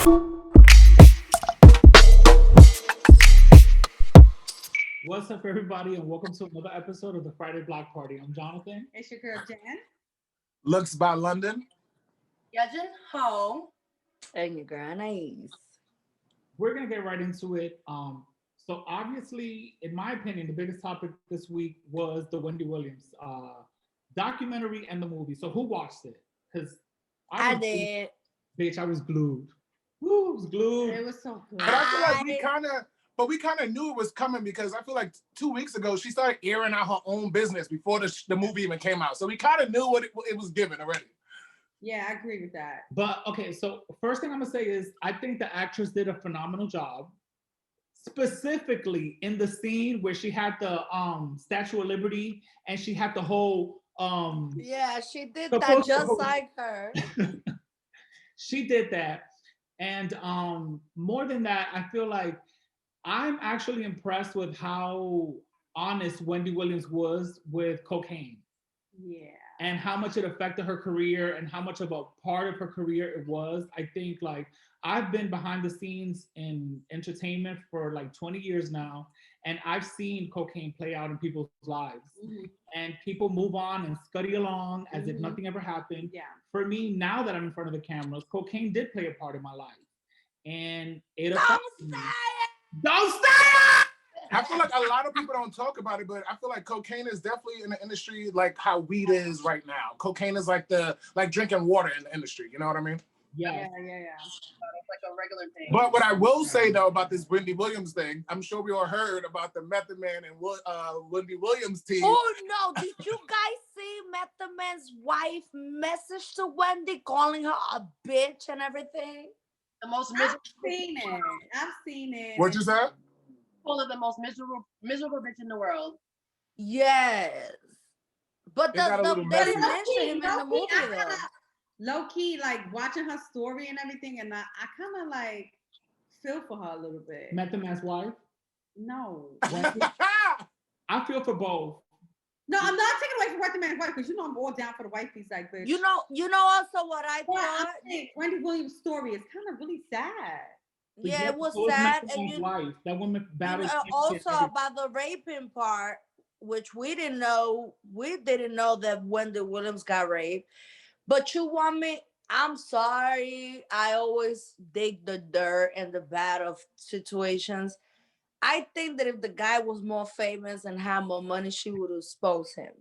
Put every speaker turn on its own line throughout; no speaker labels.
What's up, everybody, and welcome to another episode of the Friday Block Party. I'm Jonathan.
It's your girl Jenn.
Looks by London.
Yeijin Hong.
And your girl Anais.
We're gonna get right into it. So obviously, in my opinion, the biggest topic this week was the Wendy Williams documentary and the movie. So who watched it? Because
I did.
Bitch, I was glued. Woo, I was glued.
It was so good.
But I feel like we kind of knew it was coming because I feel like 2 weeks ago she started airing out her own business before the movie even came out. So we kind of knew what it was given already.
Yeah, I agree with that.
But okay, so first thing I'm gonna say is I think the actress did a phenomenal job. Specifically in the scene where she had the Statue of Liberty and she had the whole
yeah, she did that just like her.
She did that. And more than that, I feel like I'm actually impressed with how honest Wendy Williams was with cocaine.
Yeah.
And how much it affected her career and how much of a part of her career it was. I think like I've been behind the scenes in entertainment for like 20 years now, and I've seen cocaine play out in people's lives.
Mm-hmm.
And people move on and scuddy along as if nothing ever happened.
Yeah.
For me, now that I'm in front of the cameras, cocaine did play a part in my life. And it
Don't
affected me.
say it!
Don't say it!
I feel like a lot of people don't talk about it, but I feel like cocaine is definitely in the industry like how weed is right now. Cocaine is like drinking water in the industry. You know what I mean?
Yeah.
Yeah.
It's like a regular thing.
But what I will say though about this Wendy Williams thing, I'm sure we all heard about the Method Man and Wendy Williams team.
Oh no, did you guys see Method Man's wife message to Wendy calling her a bitch and everything?
The most
I've seen it.
What'd you say?
Full of the most miserable bitch in the world.
Yes. But
They got a
they
little
didn't
messy.
mention him in the movie though.
Low key, like watching her story and everything, and I kind of like feel for her a little bit.
Method Man's wife.
No.
I feel for both.
No, I'm not taking away from Method Man's wife because you know I'm all down for the white piece, like bitch.
You know also what I
But
thought?
I think Wendy Williams' story is kind of really sad.
Yeah, it was
So
sad.
Method
And
Man's wife. That woman battled.
also about the raping part, which we didn't know. We didn't know that Wendy Williams got raped. But you want me? I'm sorry. I always dig the dirt and the bad of situations. I think that if the guy was more famous and had more money, she would expose him.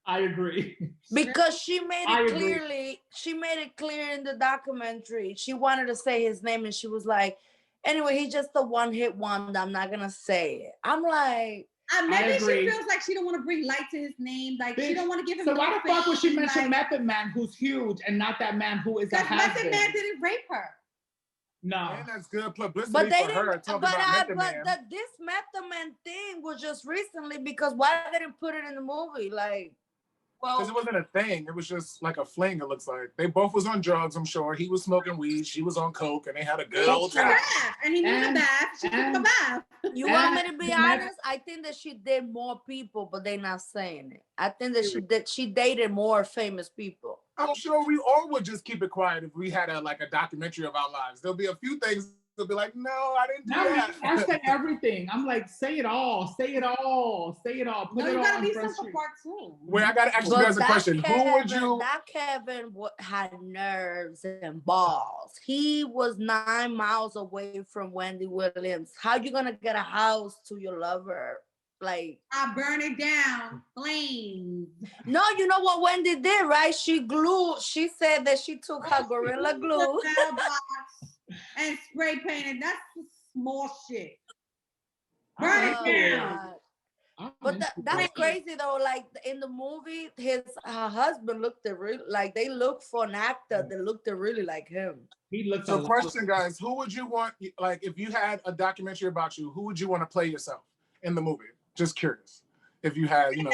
I agree.
Because she made it clear in the documentary. She wanted to say his name and she was like, anyway, he's just a one-hit wonder. I'm not gonna say it. I'm like,
maybe she feels like she don't want to bring light to his name. Like
Bitch,
she don't want to give him.
So why the fuck would she mention
like,
Method Man, who's huge, and not that man who is a
because Method
husband?
Man didn't rape her.
No.
And that's good publicity
but they
for her
didn't.
talking
But
about Method Man.
this Method Man thing was just recently because why they didn't put it in the movie? Like,
Because it wasn't a thing. It was just like a fling, it looks like. They both was on drugs, I'm sure. He was smoking weed. She was on coke, and they had a good old time.
And he needed a bath. She took a bath.
you want me to be honest? I think that she did more people, but they're not saying it. I think that she dated more famous people.
I'm sure we all would just keep it quiet if we had a documentary of our lives. There'll be a few things that'll be like, no, I didn't do that.
I said everything. I'm like, say it all. Say it all. Say it all. Put
No,
it
you
all
gotta
on
be
Front
some
Street.
part two.
Wait, I gotta ask you guys a question. Who would you?
That Kevin had nerves and balls. He was 9 miles away from Wendy Williams. How you gonna get a house to your lover? Like,
I burn it down, flames.
no, you know what Wendy did, right? She said that she took her Gorilla Glue
and spray painted. That's small shit. Burn it down.
But that's crazy though. Like in the movie, her husband looked like they looked for an actor that looked really like him.
He looked.
So, question, guys: who would you want? Like, if you had a documentary about you, who would you want to play yourself in the movie? Just curious. If you had,
J-Lo.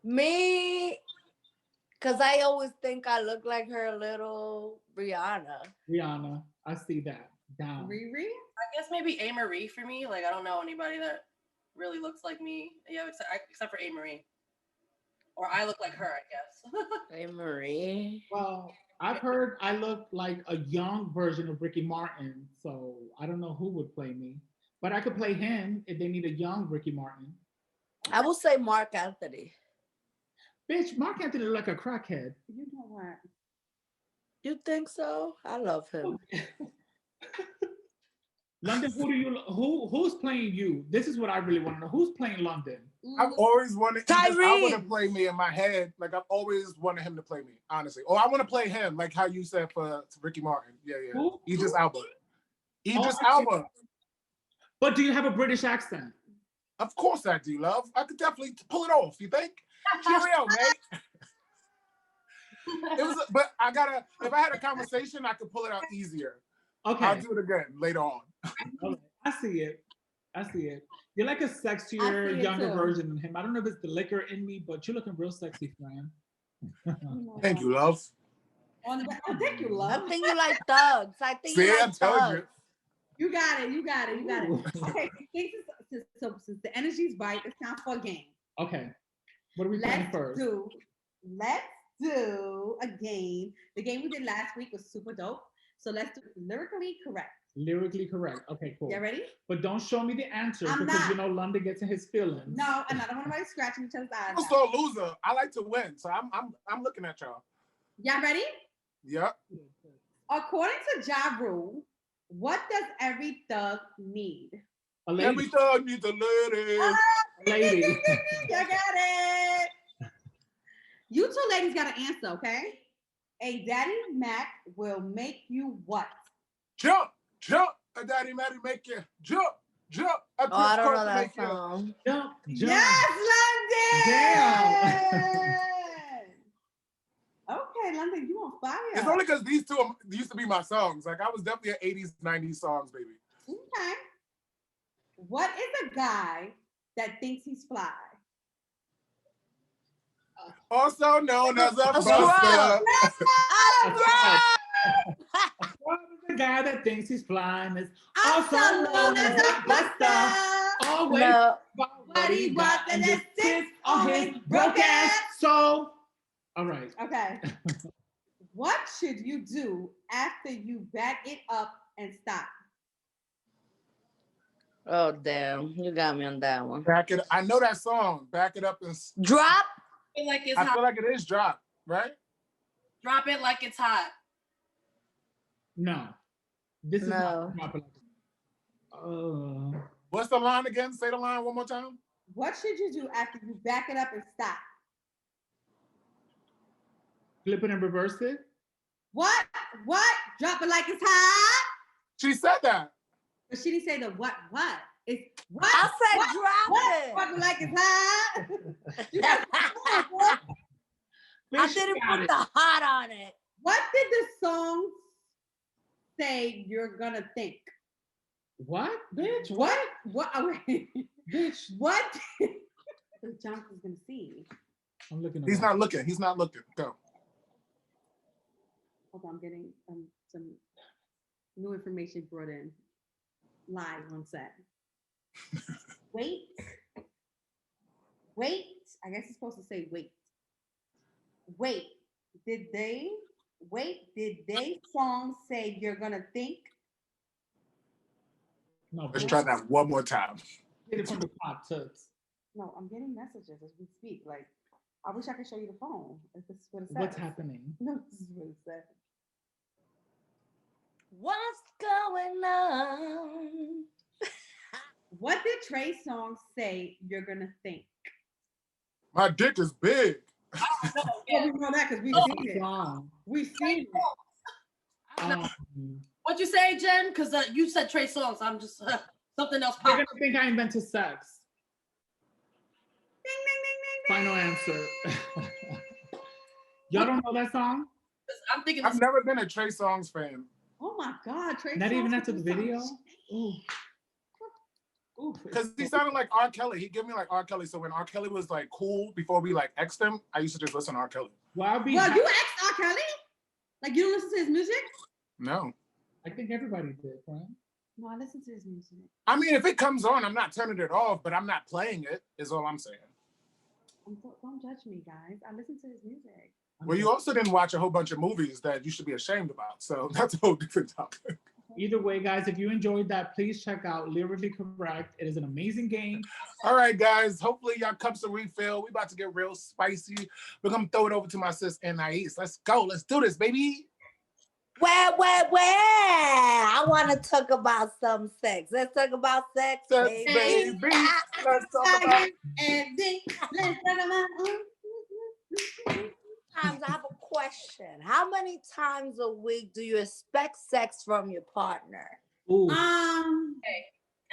Me, because I always think I look like her little Rihanna.
I see that. Down.
Riri?
I guess maybe A. Marie for me. Like, I don't know anybody that really looks like me. Yeah, except for A. Marie. Or I look like her, I guess.
Hey, Marie.
Well, I've heard I look like a young version of Ricky Martin, so I don't know who would play me, but I could play him if they need a young Ricky Martin.
I will say Mark Anthony.
Bitch, Mark Anthony look like a crackhead.
You know what?
You think so? I love him.
London, who's playing you? This is what I really want to know. Who's playing London?
I've always wanted Idris Elba to
Tyrese.
play me in my head. Like I've always wanted him to play me, honestly. Or I want to play him, like how you said for Ricky Martin. Yeah.
Who?
Idris Elba. Idris
Oh,
Elba.
But do you have a British accent?
Of course I do, love. I could definitely pull it off. You think? Cheerio, mate. But I gotta. If I had a conversation, I could pull it out easier.
Okay.
I'll do it again later on.
Okay, I see it. You're like a sexier, younger version of him. I don't know if it's the liquor in me, but you're looking real sexy, friend.
Thank you, love.
Oh, thank you, love.
I think you like thugs. I think
See,
you
I
like
told
thugs.
you.
You got it. You got it. You got
Ooh.
it. Okay. So since the energy's right, it's time for a game.
Okay. What are we playing first?
Let's do a game. The game we did last week was super dope. So let's do lyrically correct.
Lyrically correct. Okay, cool.
You ready?
But don't show me the answer
I'm
because
not.
you know London gets in his feelings.
No, and I don't want anybody scratching each other's eyes.
I'm also a loser. I like to win, so I'm looking at y'all.
Y'all ready?
Yep.
According to Ja Rule, what does every thug need?
A lady.
Every time needs a lady.
Lady.
You got it. You two ladies got to answer, okay? A Daddy Mac will make you what?
Jump. A daddy Matty make you jump. A
Oh, I don't know
Chris
that
make
song.
Jump.
Yes, London! Okay, London, you on fire.
It's only because these two used to be my songs. Like I was definitely an 80s, 90s songs, baby.
Okay. What is a guy that thinks he's fly?
Also known as a
Scrub.
buster.
The guy that thinks he's flying is
Also known as a buster.
Always
No.
about
What he wants and
just
it sits
on his broke ass soul. All right.
Okay. What should you do after you back it up and stop?
Oh, damn. You got me on that one.
Back it. I know that song. Back it up and.
Drop.
I feel like it's
I
hot.
feel like it is drop, right?
Drop it like it's hot.
No. This is
No.
not
What's the line again? Say the line one more time.
What should you do after you back it up and stop?
flip it and reverse it.
What? Drop it like it's hot.
She said that.
But she didn't say the what? It's what?
I said
What?
drop
Drop it like it's hot. You
it.
got-
I didn't put the hot on it.
What did the song say you're gonna think?
What, bitch?
What? Oh, wait.
Bitch?
What? Jonathan's gonna see.
I'm looking.
He's not looking. He's not looking. Go.
Hold on, I'm getting some new information brought in. Live, one sec. Wait. I guess it's supposed to say wait. Did they song say you're gonna think?
No,
Let's
bitch.
try that one more time.
Get it from the top, toots.
No, I'm getting messages as we speak. Like, I wish I could show you the phone. If this is what it says.
What's happening?
No, this is what it says.
What's going on?
What did Trey Songz say you're gonna think?
My dick is big.
Well, we know that because we've seen it.
Song.
We've seen it.
What'd you say, Jen? Because you said Trey Songz. I'm just something else.
They're
popped.
gonna think I invented sex.
Ding, ding, ding, ding,
Final
ding.
answer. Y'all don't know that song?
I'm thinking.
I've never been a Trey Songz fan.
Oh my God, Trey
Not even
Songz
after the
is so
video?
shit.
Ooh. Ooh.
Because he sounded like R. Kelly. He gave me like R. Kelly. So when R. Kelly was like cool before we like X'd him, I used to just listen to R. Kelly.
Well, I'll be
Well, you ex R. Kelly? Like you don't listen to his music?
No.
I think everybody did, right?
No, I listen to his music.
I mean, if it comes on, I'm not turning it off, but I'm not playing it, is all I'm saying.
Don't judge me, guys. I listen to his music.
Well, you also didn't watch a whole bunch of movies that you should be ashamed about. So that's a whole different topic.
Either way, guys, if you enjoyed that, please check out Lyrically Correct. It is an amazing game.
All right, guys. Hopefully y'all cups are refill. We about to get real spicy. We're gonna throw it over to my sis Anais. Let's go. Let's do this, baby.
Well, I want to talk about some sex. Let's talk about sex,
Sex,
baby.
baby. Let's talk about
Times, I have a question. How many times a week do you expect sex from your partner?
Ooh.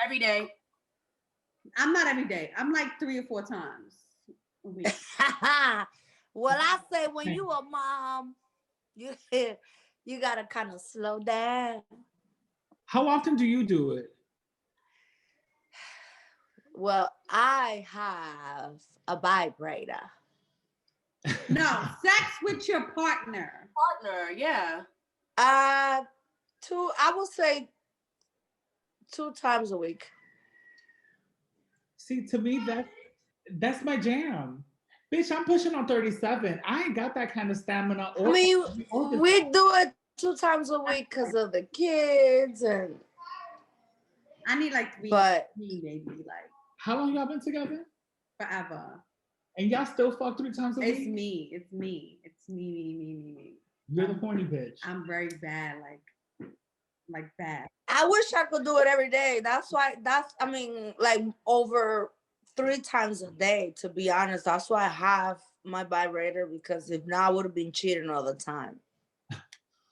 Every day.
I'm not every day. I'm like 3 or 4 times a week.
Well, I say when you a mom, you gotta kind of slow down.
How often do you do it?
Well, I have a vibrator.
No, sex with your partner.
Partner, yeah.
I would say 2 times a week.
See, to me, that's my jam. Bitch, I'm pushing on 37. I ain't got that kind of stamina.
I mean, we do it 2 times a week because of the kids and.
I need like 3,
But
maybe like
How long y'all been together?
forever.
And y'all still fuck 3 times a
It's
week?
me. It's me. It's me.
You're the horny bitch.
I'm very bad, like bad.
I wish I could do it every day. I mean, like over 3 times a day, to be honest. That's why I have my vibrator, because if not, I would have been cheating all the time.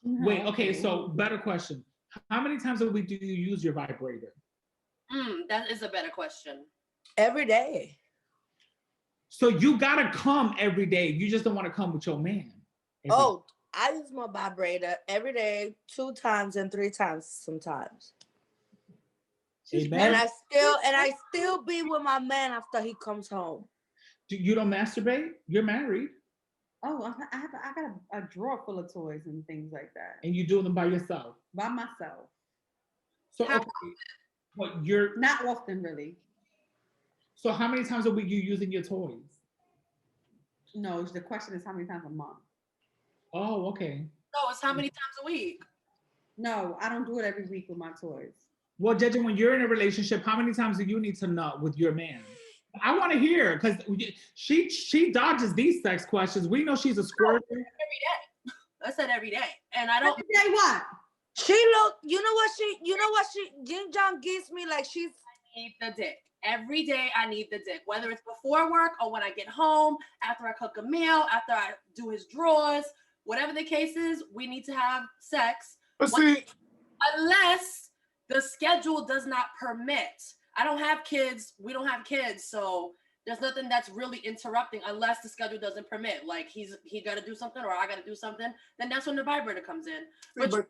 Wait, okay, so better question. How many times a week do you use your vibrator?
That is a better question.
Every day.
So you gotta come every day. You just don't want to come with your man.
Oh, I use my vibrator every day, 2 times and 3 times sometimes.
Amen.
And I still be with my man after he comes home.
You don't masturbate? You're married.
Oh, I got a drawer full of toys and things like that
And you do them by yourself.
by myself.
So
How
okay, but you're
Not often, really.
so how many times a week you using your toys?
No, the question is how many times a month.
Oh, okay.
No, it's how many times a week?
No, I don't do it every week with my toys.
Well, judging when you're in a relationship, how many times do you need to nut with your man? I want to hear, because she dodges these sex questions. We know she's a squirter.
Every day. I said every day. And I don't
Every day what?
She look, you know what she Jin Jong gives me, like she's
need the dick. Every day I need the dick, whether it's before work or when I get home, after I cook a meal, after I do his drawers, whatever the case is, we need to have sex.
But see,
Unless the schedule does not permit. I don't have kids. We don't have kids. So there's nothing that's really interrupting unless the schedule doesn't permit. Like he got to do something or I got to do something. Then that's when the vibrator comes in. But I'm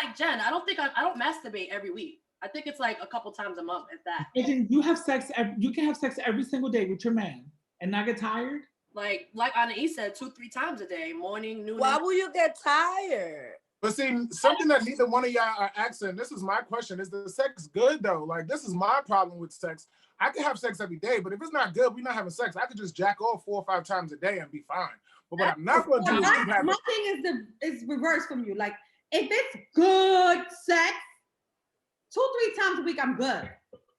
like, Jen, I don't masturbate every week. I think it's like a couple times a month, if that.
And you have sex. You can have sex every single day with your man and not get tired.
Like Anais said, 2-3 times a day, morning, noon.
Why will you get tired?
But see, something that neither one of y'all are asking, this is my question, is the sex good though? Like, this is my problem with sex. I can have sex every day, but if it's not good, we're not having sex. I could just jack off 4 or 5 times a day and be fine. But what I'm not going to do is keep having.
My thing is reverse from you. Like, if it's good sex, 2-3 times a week, I'm good.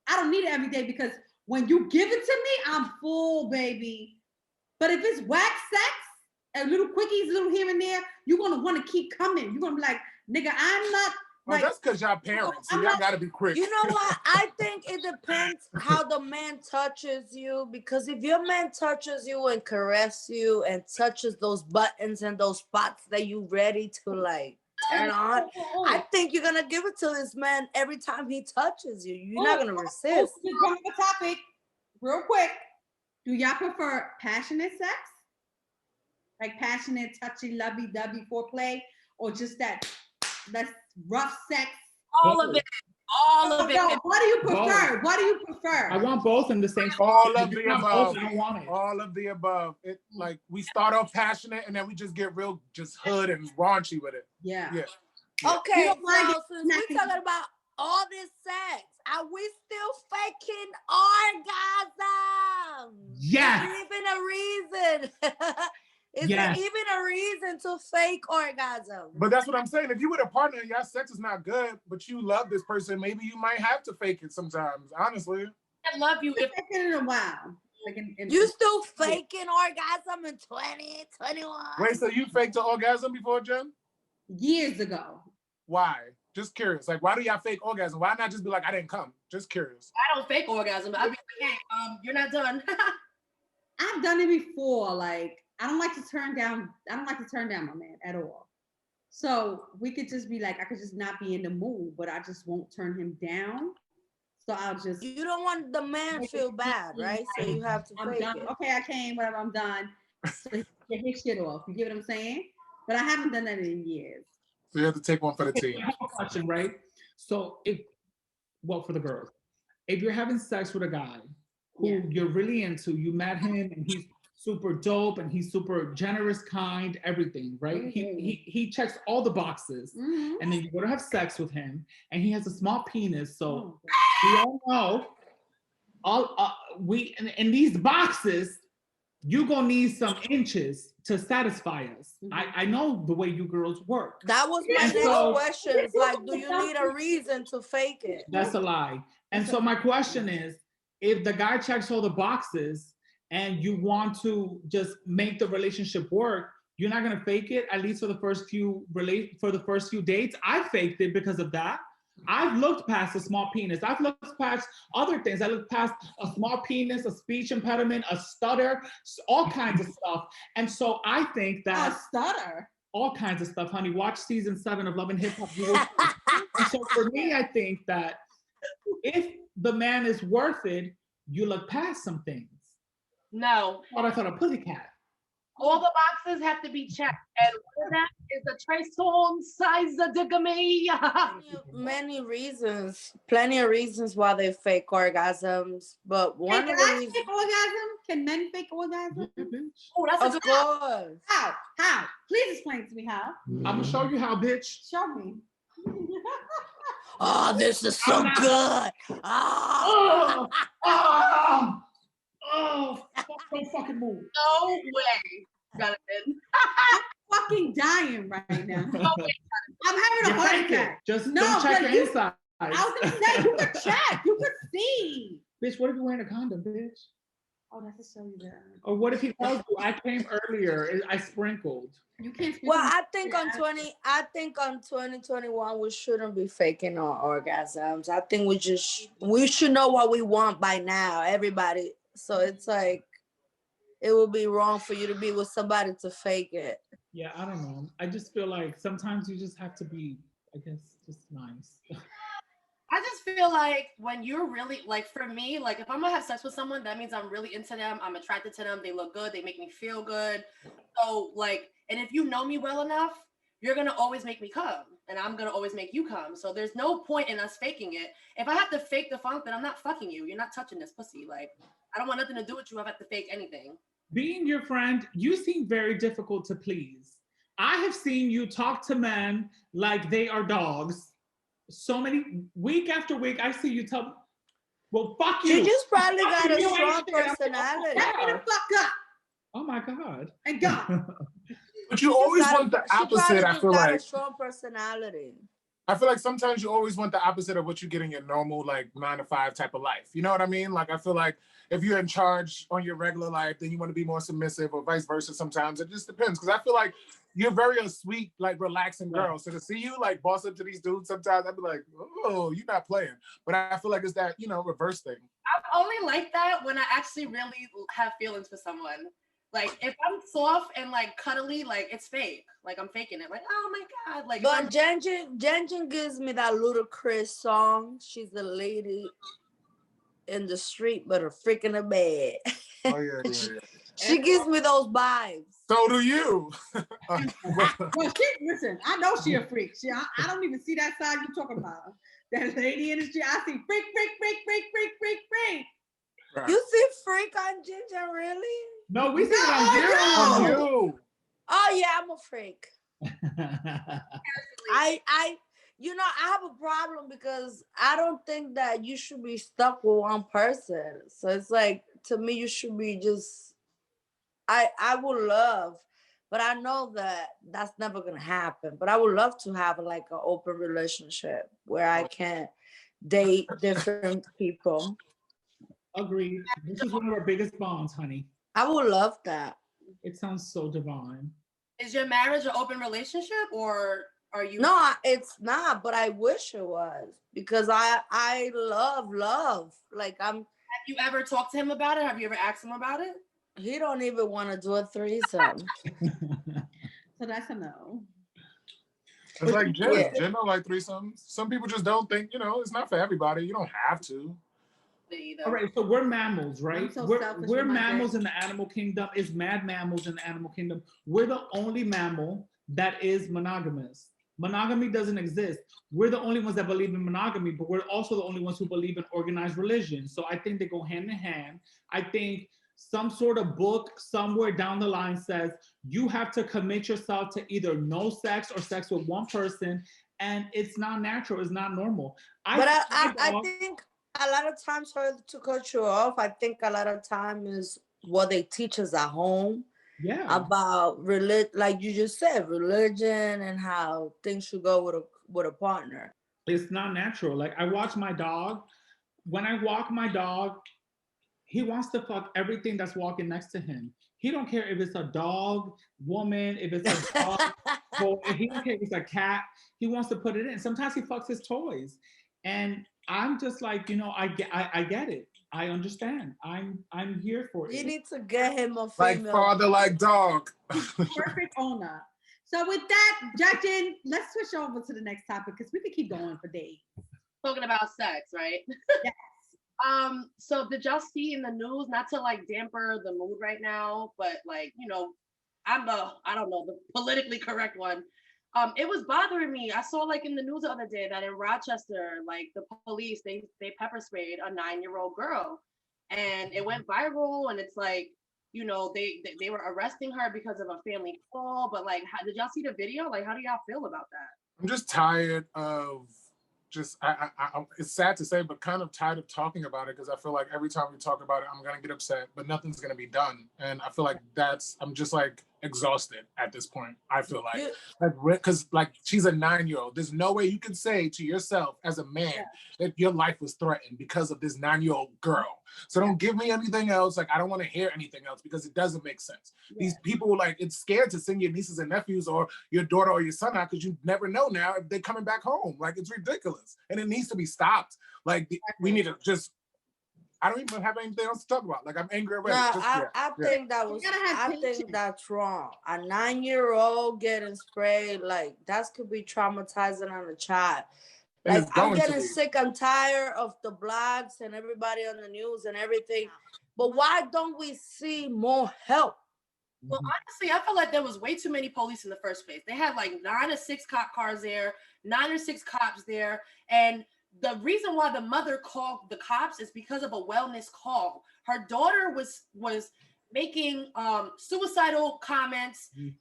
I don't need it every day because when you give it to me, I'm full, baby. But if it's wax sex, and little quickies, little here and there, you're gonna want to keep coming. You're gonna be like, nigga, I'm not.
Well, that's because y'all parents, so y'all gotta be quick.
You know what? I think it depends how the man touches you, because if your man touches you and caress you and touches those buttons and those spots that you ready to like turn on, I think you're gonna give it to this man every time he touches you. You're not gonna resist.
Just bring up a topic real quick. Do y'all prefer passionate sex? Like passionate, touchy, lovey-dovey foreplay, or just that's rough sex?
All of it. All of it.
No, what do you prefer?
Both.
What do you prefer?
I want both in the same.
All of the above.
I don't want it.
All of the above. It like we start off passionate and then we just get real, just hood and raunchy with it.
Yeah.
Yeah.
Okay,
You don't mind
so since we're talking about all this sex, Are we still faking orgasms?
Yes.
Is there even a reason? Is
Yes.
there even a reason to fake orgasm?
But that's what I'm saying. If you with a partner and your sex is not good, but you love this person, maybe you might have to fake it sometimes, honestly.
I love you. If
It's been in a while. Like
You still faking orgasm in 2021?
Wait, so you faked an orgasm before, Jen?
years ago.
Why? Just curious. Like, why do y'all fake orgasm? Why not just be like, I didn't come? Just curious.
I don't fake orgasm, I'd be like, hey, you're not done.
I've done it before. Like, I don't like to turn down my man at all. So we could just be like, I could just not be in the mood, but I just won't turn him down. So I'll just.
You don't want the man to feel bad, right? So you have to
I'm
fake
done.
it.
Okay, I came, whatever, I'm done. So he get his shit off. You get what I'm saying? But I haven't done that in years.
So you have to take one for the team.
I have a question, right? So for the girls, if you're having sex with a guy who you're really into, you met him and he's super dope and he's super generous, kind, everything, right? He checks all the boxes, and then you go to have sex with him, and he has a small penis. So we all know, in these boxes, you gonna need some inches to satisfy us. I know the way you girls work.
That was my next question. It's like, do you need a reason to fake it?
That's a lie. And so my question is, if the guy checks all the boxes and you want to just make the relationship work, you're not gonna fake it, at least for the first few dates. I faked it because of that. I've looked past a small penis. I've looked past other things. I looked past a small penis, a speech impediment, a stutter, all kinds of stuff. And so I think that
A stutter.
All kinds of stuff, honey. Watch season 7 of Love and Hip Hop. And so for me, I think that if the man is worth it, you look past some things.
No.
What I thought a pussycat.
All the boxes have to be checked. And one of that is a trisome size of digamy.
Many reasons, plenty of reasons why they fake orgasms. But one
Can
of the
I
reasons,
fake orgasm? Can men fake orgasm?
Oh, that's a
of
good
course.
How? Please explain to me how.
I'm gonna show you how, bitch.
Show me.
Oh, this is so good.
Oh, oh, oh, don't fucking move.
no way, Jonathan.
I'm fucking dying right now. I'm having a
You
heart
fake it.
attack.
Just
No,
don't check
but
your
you-
inside.
I was gonna say you could check, you could see.
Bitch, what if you're wearing a condom, bitch?
Oh, that's to show you that.
Or what if he tells you, I came earlier, I sprinkled?
You can't speak.
Well,
on-
I think on 2021 we shouldn't be faking our orgasms. I think we should know what we want by now, everybody. So it's like it would be wrong for you to be with somebody to fake it.
Yeah, I don't know. I just feel like sometimes you just have to be, I guess, just nice.
I just feel like when you're really, like, for me, like, if I'm gonna have sex with someone, that means I'm really into them. I'm attracted to them. They look good. They make me feel good. So, like, and if you know me well enough, you're gonna always make me come, and I'm gonna always make you come. So there's no point in us faking it. If I have to fake the funk, then I'm not fucking you. You're not touching this pussy. Like, I don't want nothing to do with you. I have to fake anything.
Being your friend, you seem very difficult to please. I have seen you talk to men like they are dogs. So many, week after week, I see you tell, well, fuck you.
You just probably
Fuck
got a
you,
strong
ain't shit.
personality.
Shut me the fuck up
Oh my God.
and go.
But you always want the opposite, I feel
got a
like.
strong personality.
I feel like sometimes you always want the opposite of what you get in your normal, like 9 to 5 type of life. You know what I mean? Like, I feel like if you're in charge on your regular life, then you want to be more submissive, or vice versa sometimes. It just depends. Because I feel like you're very a sweet, like, relaxing girl. So to see you, like, boss up to these dudes sometimes, I'd be like, oh, you're not playing. But I feel like it's that, reverse thing.
I'm only like that when I actually really have feelings for someone. Like, if I'm soft and, like, cuddly, like, it's fake. Like, I'm faking it. Like, oh my God. Like,
But Jenn gives me that Ludacris song. She's a lady in the street, but a freak in the bed.
Oh, yeah.
She gives me those vibes.
So do you.
Well, listen, I know she a freak. I don't even see that side you talking about. That lady in the street, I see freak.
Right.
You see freak on Ginger, really?
No, we see it on
On
you.
you.
Oh yeah, I'm a freak. You know, I have a problem because I don't think that you should be stuck with one person. So it's like, to me, you should be just. I would love, but I know that that's never gonna happen. But I would love to have like an open relationship where I can date different people.
Agreed. This is one of our biggest bonds, honey.
I would love that.
It sounds so divine.
Is your marriage an open relationship, or are you?
No, it's not, but I wish it was because I love. Like
Have you ever talked to him about it? Have you ever asked him about it?
he don't even want to do a threesome.
So that's a no.
It's like Jenn.
Yeah.
Jenn don't like threesomes. Some people just don't think, it's not for everybody. You don't have to.
Either.
All right, so we're mammals, right?
I'm so
we're
selfish
we're
with my
mammals
dick.
in the animal kingdom. Is mad mammals in the animal kingdom. We're the only mammal that is monogamous. Monogamy doesn't exist. We're the only ones that believe in monogamy, but we're also the only ones who believe in organized religion. So I think they go hand in hand. I think some sort of book somewhere down the line says you have to commit yourself to either no sex or sex with one person, and it's not natural, it's not normal.
But I think a lot of times, sorry to cut you off, I think a lot of time is what they teach us at home
yeah,
about like you just said, religion and how things should go with a partner.
it's not natural. Like I watch my dog. When I walk my dog, he wants to fuck everything that's walking next to him. He don't care if it's a dog, woman, if it's a dog, boy. He don't care if it's a cat. He wants to put it in. Sometimes he fucks his toys, and I'm just like, I get it. I understand. I'm here for it.
You need to get him a
Like
female.
father, like dog.
Perfect owner. So with that, Jenn, let's switch over to the next topic because we could keep going for days.
Talking about sex, right?
Yes.
So did y'all see in the news, not to like damper the mood right now, but like, I'm I don't know, the politically correct one. It was bothering me. I saw like in the news the other day that in Rochester, like the police, they pepper sprayed a 9-year-old girl, and it went viral. And it's like, they were arresting her because of a family call. But like, did y'all see the video? Like, how do y'all feel about that?
I'm just tired of it's sad to say, but kind of tired of talking about it because I feel like every time we talk about it, I'm gonna get upset, but nothing's gonna be done. And I feel like I'm just like exhausted at this point. I feel like because like she's a 9-year-old. There's no way you can say to yourself as a man that your life was threatened because of this 9-year-old girl. So don't give me anything else. Like I don't want to hear anything else because it doesn't make sense. These people like it's scared to send your nieces and nephews or your daughter or your son out because you never know now if they're coming back home. Like it's ridiculous and it needs to be stopped. Like we need to just. I don't even have anything else to talk about. Like I'm angry already.
No, I think that's wrong. A 9-year-old getting sprayed, like that could be traumatizing on a child. Like I'm getting sick and tired of the blogs and everybody on the news and everything. But why don't we see more help?
Well, honestly, I feel like there was way too many police in the first place. They had like 9 or 6 cop cars there, 9 or 6 cops there. And the reason why the mother called the cops is because of a wellness call. Her daughter was making suicidal comments, and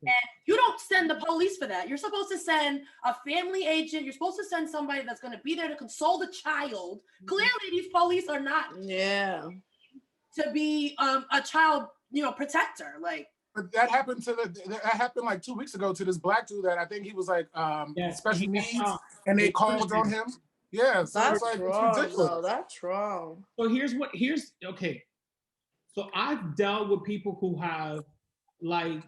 you don't send the police for that. You're supposed to send a family agent. You're supposed to send somebody that's going to be there to console the child. Clearly, these police are not to be a child, protector. Like,
but that happened like 2 weeks ago to this black dude that I think he was like special needs, and they called on him. Yeah, so
that's
it's like
wrong,
it's ridiculous.
no, that's wrong.
So okay. So I've dealt with people who have like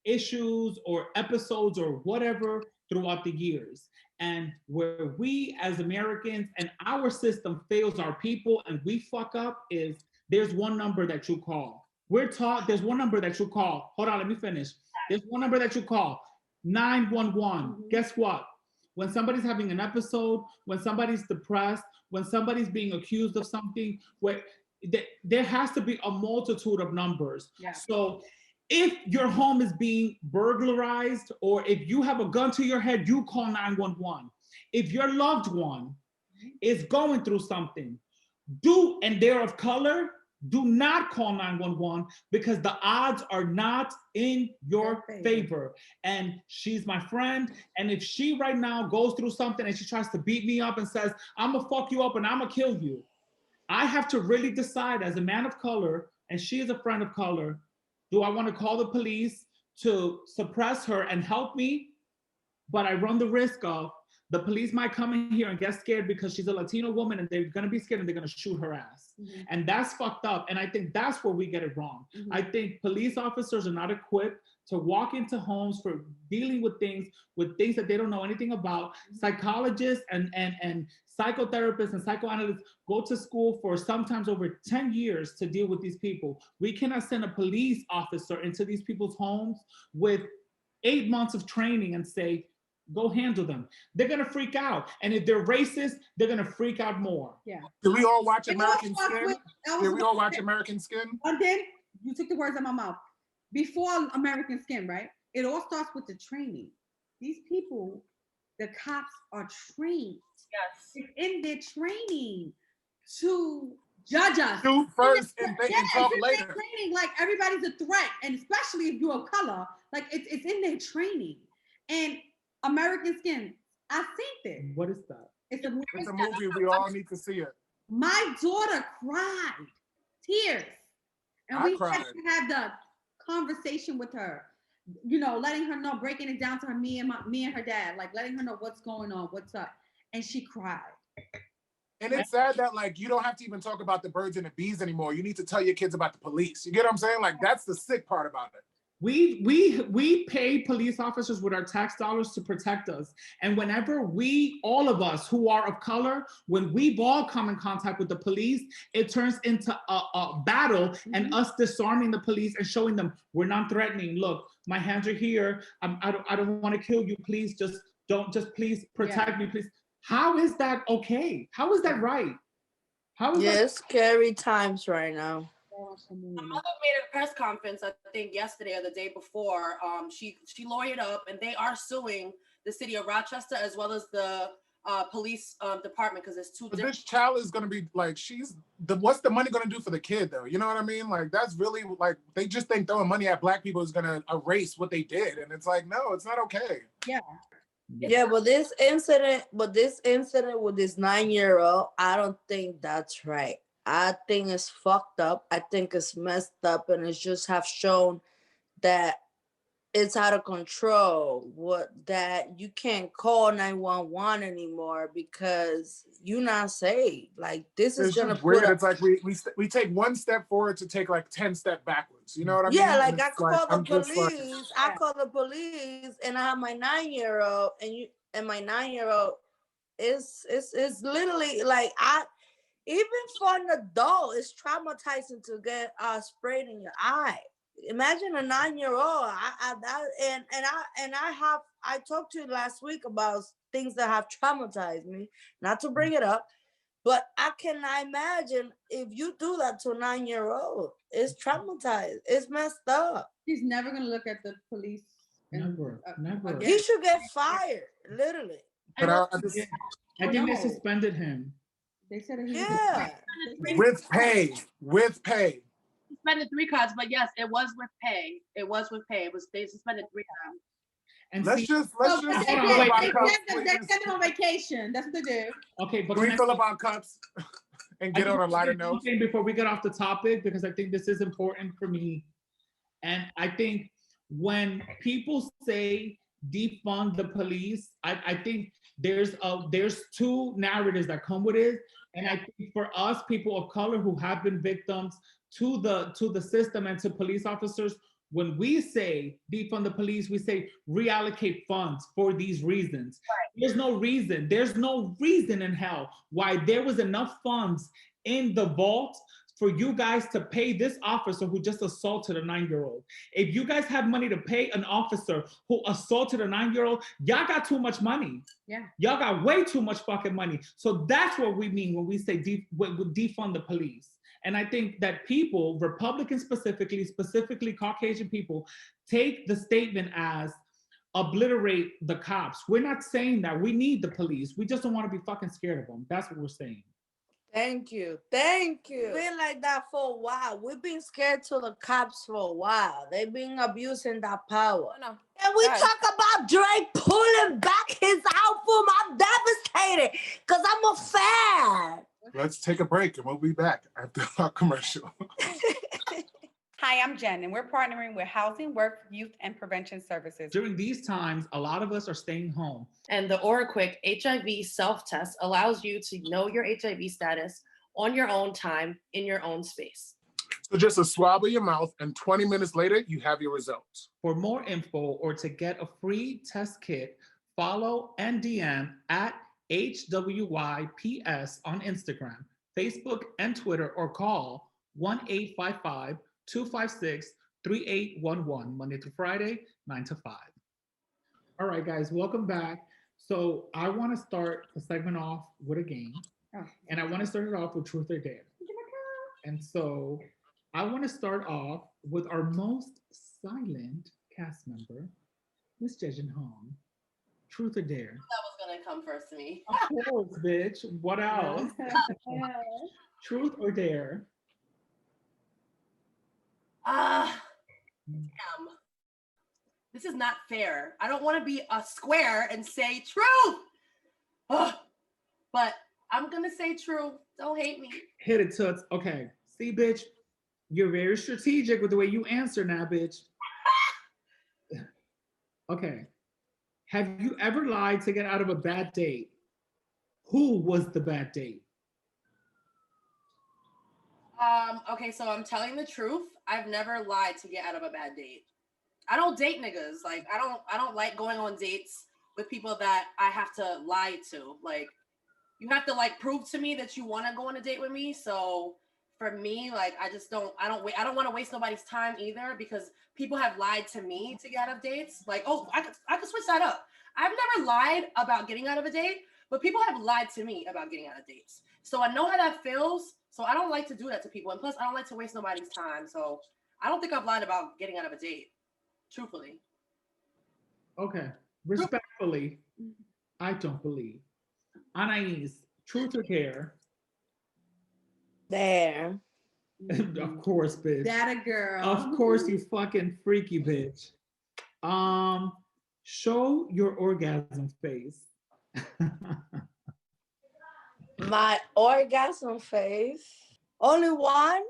issues or episodes or whatever throughout the years. And where we as Americans and our system fails our people and we fuck up is there's one number that you call. We're taught there's one number that you call. Hold on, let me finish. There's one number that you call, 911. Guess what? When somebody's having an episode, when somebody's depressed, when somebody's being accused of something, there has to be a multitude of numbers.
Yeah.
So if your home is being burglarized or if you have a gun to your head, you call 911. If your loved one is going through something, and they're of color, do not call 911 because the odds are not in your favor. And she's my friend. And if she right now goes through something and she tries to beat me up and says, I'm gonna fuck you up and I'm gonna kill you, I have to really decide as a man of color, and she is a friend of color, do I want to call the police to suppress her and help me? But I run the risk of the police might come in here and get scared because she's a Latino woman and they're going to be scared and they're going to shoot her ass. And that's fucked up. And I think that's where we get it wrong. I think police officers are not equipped to walk into homes for dealing with things that they don't know anything about. Psychologists and psychotherapists and psychoanalysts go to school for sometimes over 10 years to deal with these people. We cannot send a police officer into these people's homes with 8 months of training and say, go handle them. They're gonna freak out. And if they're racist, they're gonna freak out more.
Yeah.
Did we all watch American Skin? Did we all watch American Skin?
And then you took the words out of my mouth. Before American Skin, right? It all starts with the training. These people, the cops are trained.
Yes.
It's in their training to judge us.
Shoot first and talk later.
Training, like everybody's a threat, and especially if you're of color, like it's in their training. And American Skin, I've seen this.
What is that?
It's a movie.
We all need to see it.
My daughter cried, tears, and we had to have the conversation with her. You know, letting her know, breaking it down to her, me and her dad, like letting her know what's going on, what's up, and she cried.
And it's sad that like you don't have to even talk about the birds and the bees anymore. You need to tell your kids about the police. You get what I'm saying? Like that's the sick part about it.
We pay police officers with our tax dollars to protect us. And whenever all of us who are of color, when we've all come in contact with the police, it turns into a battle and us disarming the police and showing them we're not threatening. Look, my hands are here. I don't want to kill you. Please please protect me, please. How is that okay? How is that right? How is that?
Scary times right now.
My mother made a press conference, I think yesterday or the day before. She lawyered up, and they are suing the city of Rochester as well as the police department because it's two different.
This child is gonna be like, what's the money gonna do for the kid though? You know what I mean? Like that's really like they just think throwing money at black people is gonna erase what they did, and it's like no, it's not okay.
Yeah, but this incident with this 9-year-old, I don't think that's right. I think it's fucked up. I think it's messed up, and it's just have shown that it's out of control. That you can't call 911 anymore because you're not safe. Like this is gonna
weird. It's like we take one step forward to take like 10 steps backwards. You know what I mean?
Yeah, like I call the police. I call the police, and I have my 9-year-old, and my 9-year-old is literally like even for an adult, it's traumatizing to get sprayed in your eye. Imagine a 9-year-old. I talked to you last week about things that have traumatized me. Not to bring it up, but I cannot imagine if you do that to a 9-year-old. It's traumatized. It's messed up.
He's never gonna look at the police.
Never.
He should get fired, literally.
But
I think they suspended him.
They said
with pay.
Suspended 3 cards, but yes, it was with pay. They suspended 3 times.
And
let's just
they send it on vacation. That's what they do.
Okay, but
can we fill up our cups and get on a lighter note?
Before we get off the topic, because I think this is important for me, and I think when people say defund the police, I think there's 2 narratives that come with it, and I think for us, people of color who have been victims to the system and to police officers, when we say defund the police, we say reallocate funds for these reasons. Right. There's no reason in hell why there was enough funds in the vault for you guys to pay this officer who just assaulted a 9-year-old. If you guys have money to pay an officer who assaulted a 9-year-old, y'all got too much money.
Yeah.
Y'all got way too much fucking money. So that's what we mean when we say defund the police. And I think that people, Republicans specifically Caucasian people, take the statement as obliterate the cops. We're not saying that. We need the police. We just don't want to be fucking scared of them. That's what we're saying.
Thank you. Been like that for a while. We've been scared to the cops for a while. They've been abusing that power.
No.
And we talk about Drake pulling back his album. I'm devastated because I'm a fan.
Let's take a break and we'll be back after our commercial.
Hi, I'm Jenn, and we're partnering with Housing, Work, Youth, and Prevention Services.
During these times, a lot of us are staying home.
And the OraQuick HIV self-test allows you to know your HIV status on your own time, in your own space.
So just a swab of your mouth, and 20 minutes later, you have your results.
For more info or to get a free test kit, follow and DM at HWYPS on Instagram, Facebook, and Twitter, or call 1-855-256-3811, Monday to Friday, 9 to 5. All right, guys, welcome back. So I want to start the segment off with a game, and I want to start it off with Truth or Dare. And so I want to start off with our most silent cast member, Miss Yeijin Hong. Truth or Dare?
That was gonna come first to me.
Of course, bitch. What else? Truth or Dare?
Damn. This is not fair. I don't want to be a square and say truth. Ugh. But I'm gonna say truth. Don't hate me.
Hit it, Toots. Okay. See, bitch, you're very strategic with the way you answer now, bitch. Okay. Have you ever lied to get out of a bad date? Who was the bad date?
Okay, so I'm telling the truth. I've never lied to get out of a bad date. I don't date niggas. Like I don't like going on dates with people that I have to lie to. Like you have to like prove to me that you want to go on a date with me. So for me, like I don't want to waste nobody's time either, because people have lied to me to get out of dates. Like, oh, I could switch that up. I've never lied about getting out of a date, but people have lied to me about getting out of dates. So I know how that feels. So I don't like to do that to people. And plus I don't like to waste nobody's time. So I don't think I've lied about getting out of a date. Truthfully.
Okay. Respectfully, I don't believe. Anais, truth or dare?
There.
Of course, bitch.
That a girl.
Of course, you fucking freaky bitch. Show your orgasm face.
My orgasm face. Only one?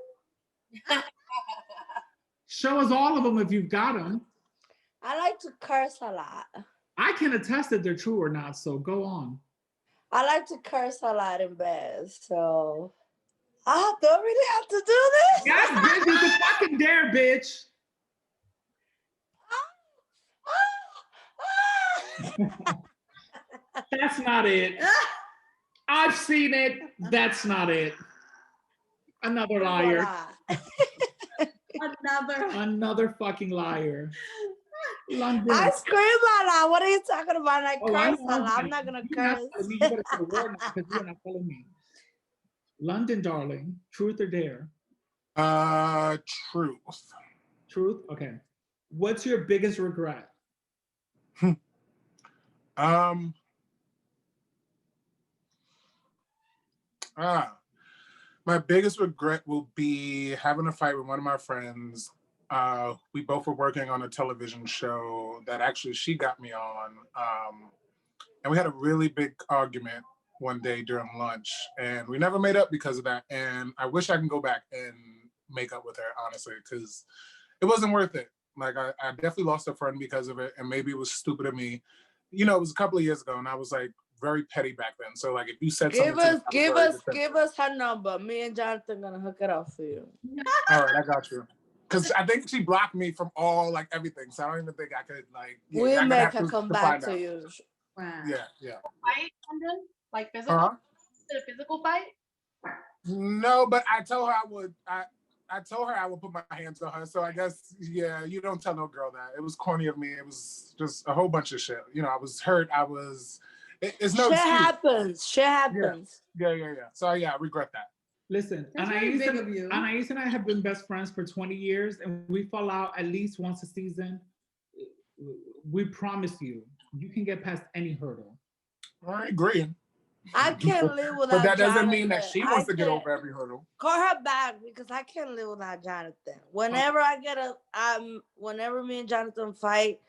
Show us all of them if you've got them.
I like to curse a lot.
I can attest that they're true or not, so go on.
I like to curse a lot in bed, so I don't really have to do this.
Yes, bitch, it's a fucking dare, bitch. That's not it. I've seen it. That's not it. Another liar. Another fucking liar. London.
I scream a lot. What are you talking about? I curse a lot. I'm not
gonna
curse.
You gotta say the word now because you're not telling me. London, darling. Truth or dare?
Truth.
Truth. Okay. What's your biggest regret?
My biggest regret will be having a fight with one of my friends. We both were working on a television show that actually she got me on. And we had a really big argument one day during lunch, and we never made up because of that. And I wish I can go back and make up with her, honestly, because it wasn't worth it. Like I definitely lost a friend because of it, and maybe it was stupid of me. You know, it was a couple of years ago, and I was like very petty back then. So like, if you said something,
give us her number. Me and Jonathan gonna hook it up for you.
All right, I got you. Because I think she blocked me from all like everything, so I don't even think I could like.
We'll make her come back to you.
Wow.
Yeah.
Fight, London? Like physical? Is it a physical fight?
No, but I told her I would. I told her I would put my hands on her. So I guess, yeah, you don't tell no girl that. It was corny of me. It was just a whole bunch of shit. You know, I was hurt. It's no
shit
excuse.
happens. Shit happens.
Yeah. So yeah, I regret that.
Listen, Anais and I have been best friends for 20 years, and we fall out at least once a season. We promise you, you can get past any hurdle.
I agree.
I can't live without
But that doesn't
Jonathan.
mean that she wants to get over every hurdle.
Call her back because I can't live without Jonathan. Whenever whenever me and Jonathan fight,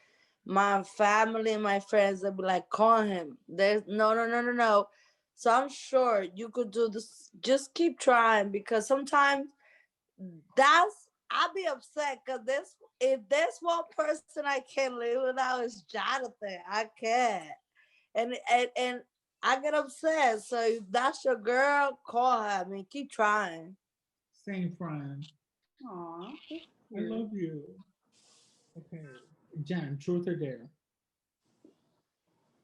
my family and my friends, they'll be like, call him. There's no. So I'm sure you could do this. Just keep trying because sometimes I'll be upset because if there's one person I can't live without is Jonathan. I can't. And I get upset. So if that's your girl, call her. I mean, keep trying.
Same friend.
Aw,
I love you. Okay. Jen, truth or dare?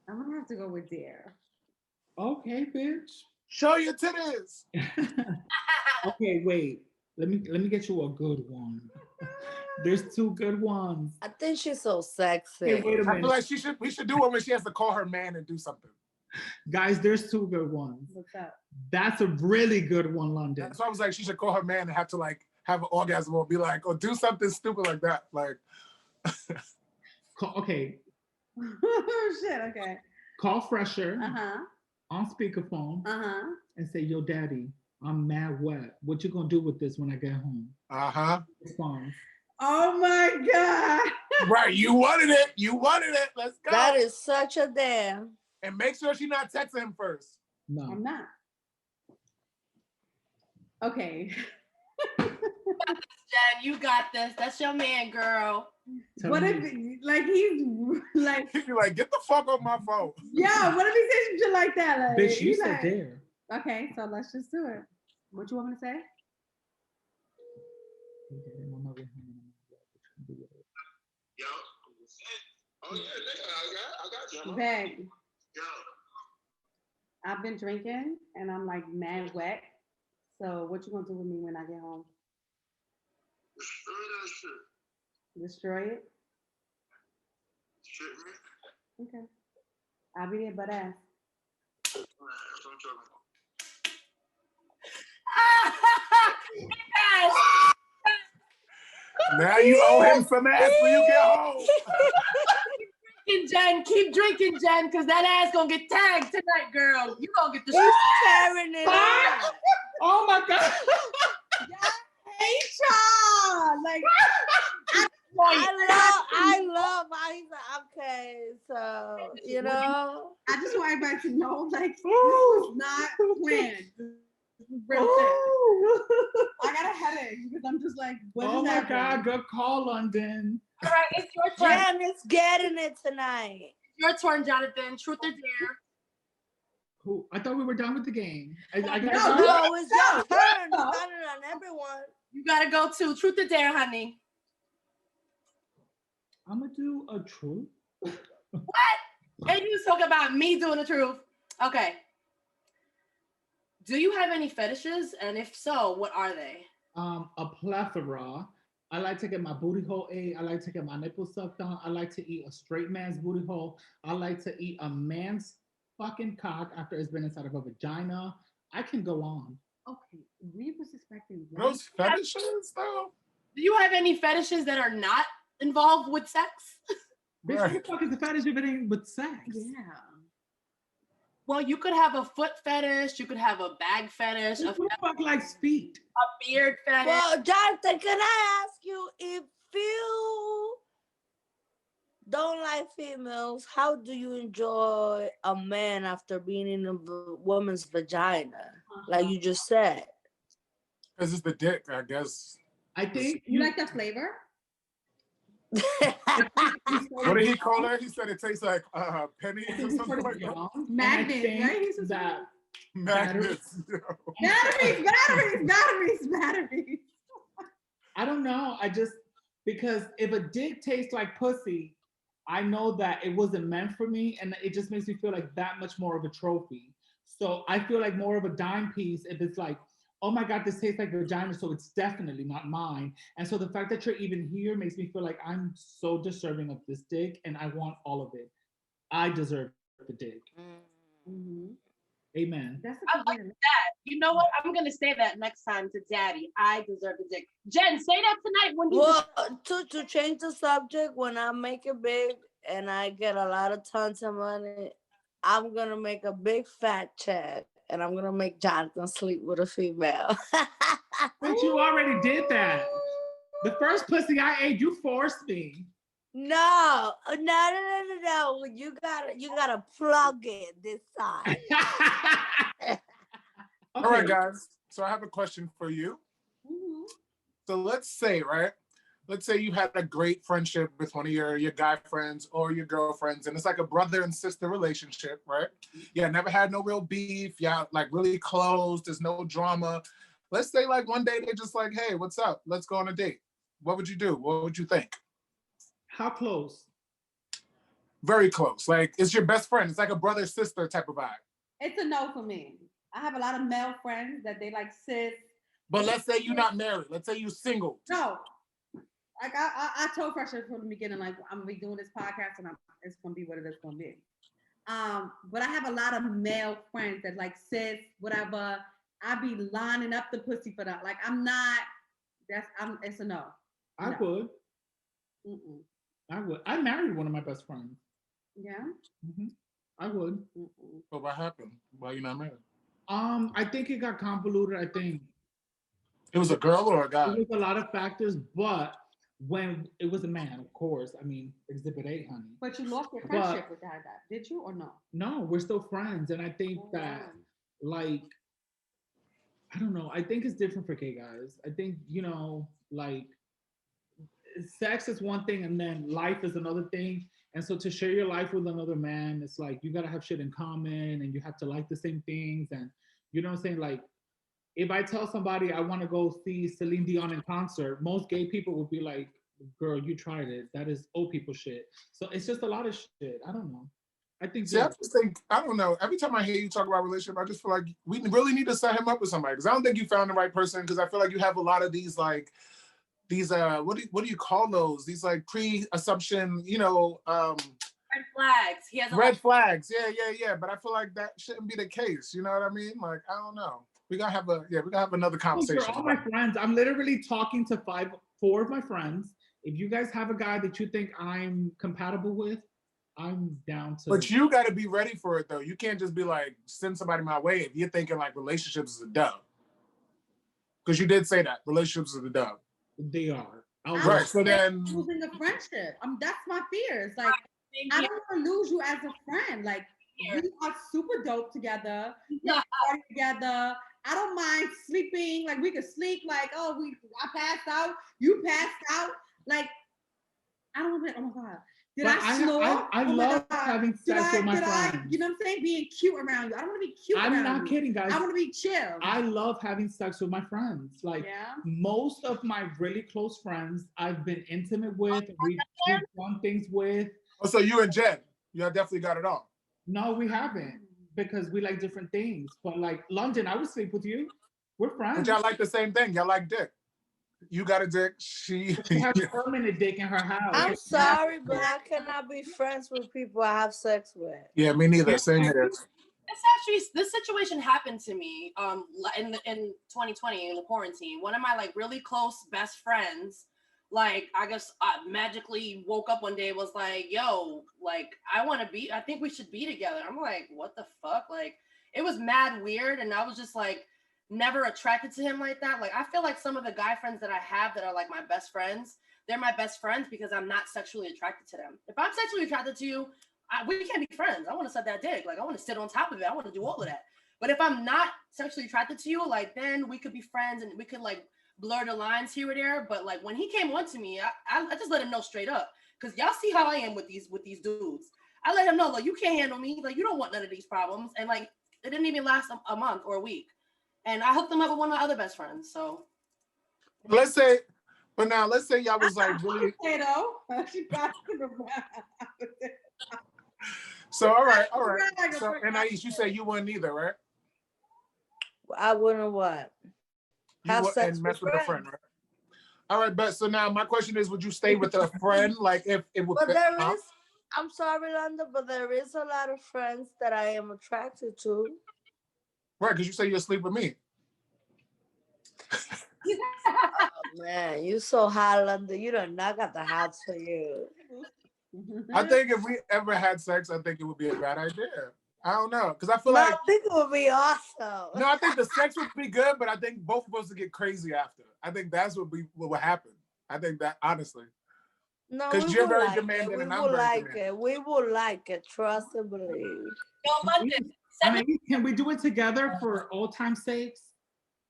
I'm gonna have to go with dare.
Okay, bitch.
Show your titties.
Okay, wait. Let me get you a good one. There's two good ones.
I think she's so sexy.
Hey, wait a
I feel
minute.
like we should do one when she has to call her man and do something.
Guys, there's two good ones.
What's up?
That's a really good one, London.
That's why I was like, she should call her man and have to like have an orgasm or be like, or do something stupid like that. Like,
Okay,
Shit, okay.
call Fresher
Uh-huh.
on speakerphone
Uh-huh.
and say, yo, daddy, I'm mad wet. What you gonna do with this when I get home? Response.
Oh my God.
Right, you wanted it. You wanted it. Let's go.
That is such a damn.
And make sure she's not texting him first.
No.
I'm not. Okay.
Jen, you got this. That's your man, girl.
What if like he's like
He'd be like, get the fuck off my phone.
yeah, what if he says some shit like that? Like,
Bitch, you
he's
said
like,
dare.
okay, so let's just do it. What you want me to say?
Yo. Oh yeah, nigga, I got you.
Beg.
Yo.
I've been drinking and I'm like mad wet. So what you gonna do with me when I get home?
Destroy that shit.
Destroy it?
Shit, man.
Okay. I'll be there butt ass.
That's what I'm talking about.
Yes.
Now you owe him some ass when you get home.
Jen, keep drinking, Jen, because that ass gonna get tagged tonight, girl. You gonna get the
He's tearing it up.
Oh my God.
Hey, child! Like,
I love how he's like, okay, so, you know.
I just want everybody to know, like, this was not planned. This was real shit. I got a headache because I'm just like, what is
Oh my
happening?
God, good call, London.
All right, it's your turn.
Jen is getting it tonight.
Your turn, Jonathan. Truth or dare?
Who? I thought we were done with the game. I got
No, it's your turn. You got it on everyone.
You gotta go to truth or dare, honey.
I'm gonna do a truth.
What? And you talk about me doing the truth. Okay. Do you have any fetishes? And if so, what are they?
A plethora. I like to get my booty hole ate. I like to get my nipples sucked on. I like to eat a straight man's booty hole. I like to eat a man's fucking cock after it's been inside of a vagina. I can go on.
Okay, we was expecting
Those fetishes, though?
Do you have any fetishes that are not involved with sex?
Bitch, what the fuck is the fetish if it ain't with sex?
Yeah.
Well, you could have a foot fetish. You could have a bag fetish.
Who the fuck likes feet?
A beard fetish.
Well, Jonathan, can I ask you, if you don't like females, how do you enjoy a man after being in a woman's vagina? Like you just said.
Because it's the dick, I guess.
I think
You like that flavor?
What did he call her? He said it tastes like pennies or something like that.
Magnet, right? He said
that
Magnets.
batteries.
I don't know. I just because if a dick tastes like pussy, I know that it wasn't meant for me, and it just makes me feel like that much more of a trophy. So I feel like more of a dime piece if it's like, oh my God, this tastes like vagina, so it's definitely not mine. And so the fact that you're even here makes me feel like I'm so deserving of this dick, and I want all of it. I deserve the dick.
Mm-hmm.
Amen.
That's
I like that. You know what? I'm gonna say that next time to Daddy. I deserve the dick. Jen, say that tonight when you.
Well, to change the subject, when I make it big and I get a lot of tons of money, I'm gonna make a big fat check and I'm gonna make Jonathan sleep with a female.
But you already did that. The first pussy I ate, you forced me.
No. You gotta plug it this time.
Okay.
All right, guys. So I have a question for you.
Mhm.
So let's say, right? Let's say you had a great friendship with one of your guy friends or your girlfriends, and it's like a brother and sister relationship, right? Yeah, never had no real beef. Yeah, like really close. There's no drama. Let's say like one day they're just like, hey, what's up? Let's go on a date. What would you do? What would you think?
How close?
Very close. Like it's your best friend. It's like a brother sister type of vibe.
It's a no for me. I have a lot of male friends that they like sis.
But let's say you're not married. Let's say you're single.
No. Like I told Fresher from the beginning, like I'm gonna be doing this podcast and it's gonna be what it is gonna be. But I have a lot of male friends that like sis, whatever. I be lining up the pussy for that. Like it's a no.
I
No.
would.
Mm-mm.
I would. I married one of my best friends.
Yeah.
Mm-hmm. I would.
Mm-mm.
But what happened? Why you not married?
I think it got convoluted. I think
It was a girl or a guy?
it was a lot of factors, but when it was a man, of course. I mean, Exhibit 8, honey.
But you lost your friendship with that guy, did you or no?
No, we're still friends, and I think that, like, I don't know. I think it's different for gay guys. I think like, sex is one thing, and then life is another thing. And so to share your life with another man, it's like you gotta have shit in common, and you have to like the same things, and you know what I'm saying, like. If I tell somebody I want to go see Celine Dion in concert, most gay people would be like, girl, you tried it. That is old people shit. So it's just a lot of shit. I don't know. I think.
See, I just think, I don't know. Every time I hear you talk about relationship, I just feel like we really need to set him up with somebody. Because I don't think you found the right person. Because I feel like you have a lot of these what do you call those? These like pre-assumption,
Red flags. He has
red flags. Yeah. But I feel like that shouldn't be the case. You know what I mean? Like, I don't know. We gotta have another conversation.
For all my friends, I'm literally talking to 4 of my friends. If you guys have a guy that you think I'm compatible with, I'm down to.
But you got to be ready for it though. You can't just be like send somebody my way if you're thinking like relationships is a dub. Because you did say that relationships is a dub.
They are.
Right. So then
losing a friendship. That's my fear. It's like I don't want to lose you as a friend. Like we are super dope together. We party together. I don't mind sleeping. Like we could sleep. Like I passed out. You passed out. Like I don't want to. Oh my god. Did I snore?
I love having sex with my friends.
You know what I'm saying? Being cute around you. I don't want to be cute around you.
I'm not kidding, guys.
I want to be chill.
I love having sex with my friends. Like most of my really close friends, I've been intimate with. We've done things with.
Oh, so you and Jenn, you definitely got it on.
No, we haven't because we like different things. But like London, I would sleep with you. We're friends.
But y'all like the same thing. Y'all like dick. You got a dick. She
has a permanent dick in her house.
I'm sorry, but I cannot be friends with people I have sex with.
Yeah, me neither. Same here.
This situation happened to me in 2020 in the quarantine. One of my like really close best friends, like I guess magically woke up one day and was like, yo, like I think we should be together. I'm like, what the fuck? Like it was mad weird, and I was just like never attracted to him like that. Like I feel like some of the guy friends that I have that are like my best friends, they're my best friends because I'm not sexually attracted to them. If I'm sexually attracted to you, we can't be friends. I want to suck that dick. Like I want to sit on top of it. I want to do all of that. But if I'm not sexually attracted to you, like then we could be friends and we could like blur the lines here or there. But like when he came on to me, I just let him know straight up, because y'all see how I am with these dudes. I let him know, like, you can't handle me. Like you don't want none of these problems. And like it didn't even last a month or a week. And I hooked them up with one of my other best friends. So
let's say y'all was like really. So all right. So Anais, you say you wouldn't either, right?
I wouldn't what?
Have sex and mess with a friend, right? All right, but so now my question is, would you stay with a friend? Like if it would.
But I'm sorry, London, but there is a lot of friends that I am attracted to.
Right, because you say you'll sleep with me.
Oh, man, you so hot, London. You don't knock out the house for you.
I think if we ever had sex, I think it would be a bad idea. I don't know, because I feel
No,
like
I think it would be awesome.
no, I think the sex would be good, but I think both of us would get crazy after. I think that's what would happen. I think that honestly,
No, we
because you're
would
very
like it.
demanding
We
and I'm
would
very
like
demanding.
it. We would like it. Trust and believe.
Yo, London, send
Anais, can we do it together for old time's sakes?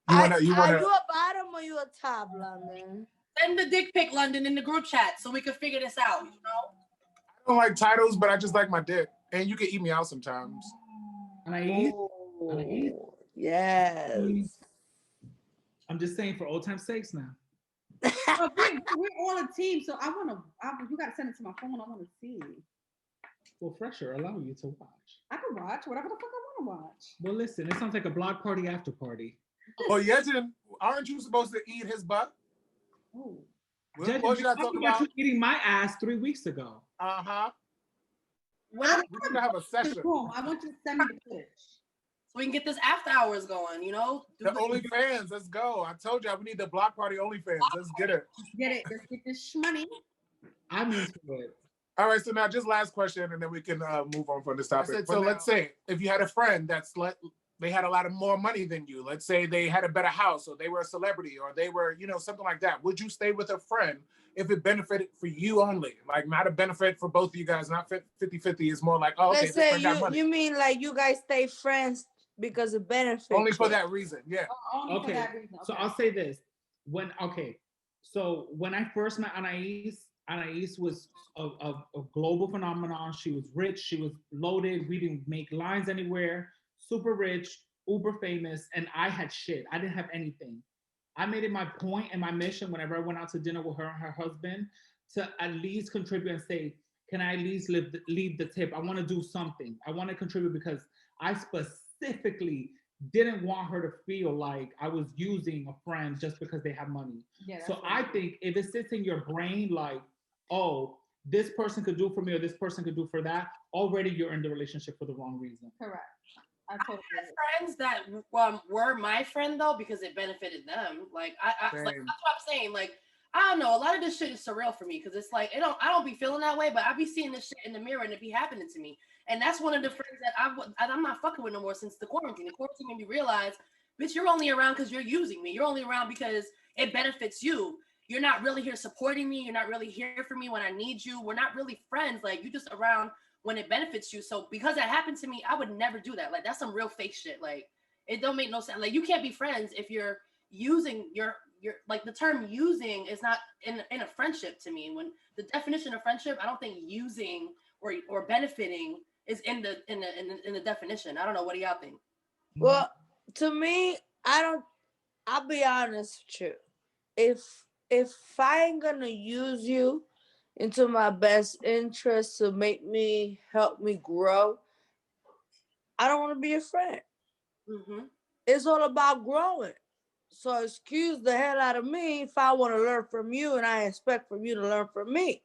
You
Are
wanna
you a bottom or you a top, London?
send the dick pic, London, in the group chat so we can figure this out. You know.
I don't like titles, but I just like my dick, and you can eat me out sometimes.
Anais? Anais?
Oh, yes.
I'm just saying for old time's sakes now.
But we're all a team, so you gotta send it to my phone. I wanna see.
Well, Fresher allow you to watch.
I can watch whatever the fuck I wanna watch.
Well, listen, it sounds like a block party after party.
Oh, Yeijin, aren't you supposed to eat his butt?
Oh.
What should I talk about?
You eating my ass 3 weeks ago.
Uh-huh.
When
We need to have a session.
I want you to send me the footage.
so we can get this after hours going, you know?
The OnlyFans, let's go. I told y'all we need the block party OnlyFans. Let's get it.
Get it. Let's get this money.
I'm into it.
All right, so now just last question, and then we can move on from this topic. So let's say if you had a friend they had a lot of more money than you. Let's say they had a better house, or they were a celebrity, or they were, something like that. Would you stay with a friend if it benefited for you only? Like not a benefit for both of you guys, not 50-50. It's more like, oh, okay,
Let's say
this friend got money.
you mean like you guys stay friends because of benefits?
Only for that reason, yeah.
Only
Okay.
for that reason.
So I'll say this. When I first met Anais was a global phenomenon. She was rich. She was loaded. We didn't make lines anywhere. Super rich, uber famous, and I had shit. I didn't have anything. I made it my point and my mission whenever I went out to dinner with her and her husband to at least contribute and say, can I at least leave the tip? I want to do something. I want to contribute because I specifically didn't want her to feel like I was using a friend just because they have money.
Yeah,
so I think if it sits in your brain like, oh, this person could do for me or this person could do for that, already you're in the relationship for the wrong reason.
Correct. I
had friends that were my friend though because it benefited them. Like that's what I'm saying. Like I don't know. A lot of this shit is surreal for me because it's like I don't be feeling that way, but I be seeing this shit in the mirror and it be happening to me. And that's one of the friends that I'm not fucking with no more since the quarantine. The quarantine made me realize, bitch, you're only around because you're using me. You're only around because it benefits you. You're not really here supporting me. You're not really here for me when I need you. We're not really friends. Like you just around when it benefits you. So because that happened to me, I would never do that. Like that's some real fake shit. Like it don't make no sense. Like you can't be friends if you're using your like the term using is not in a friendship to me. When the definition of friendship, I don't think using or benefiting is in the definition. I don't know. What do y'all think?
Well, to me, I'll be honest with you. If I ain't gonna use you into my best interest to help me grow, I don't want to be a friend. Mm-hmm. It's all about growing. So excuse the hell out of me if I want to learn from you and I expect from you to learn from me.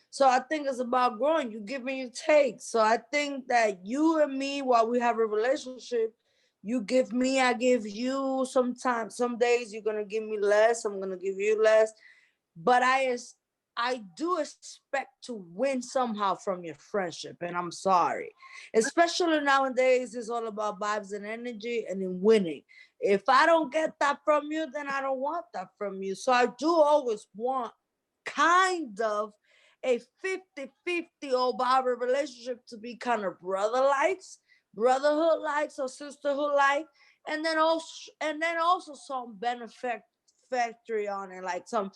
So I think it's about growing. You give and you take. So I think that you and me, while we have a relationship, you give me, I give you. Sometimes, some days you're going to give me less. I'm going to give you less. But I do expect to win somehow from your friendship. And I'm sorry. Especially nowadays, it's all about vibes and energy and in winning. If I don't get that from you, then I don't want that from you. So I do always want kind of a 50-50 over our relationship to be kind of brotherhood likes or sisterhood like, and then also some benefit factory on it, like some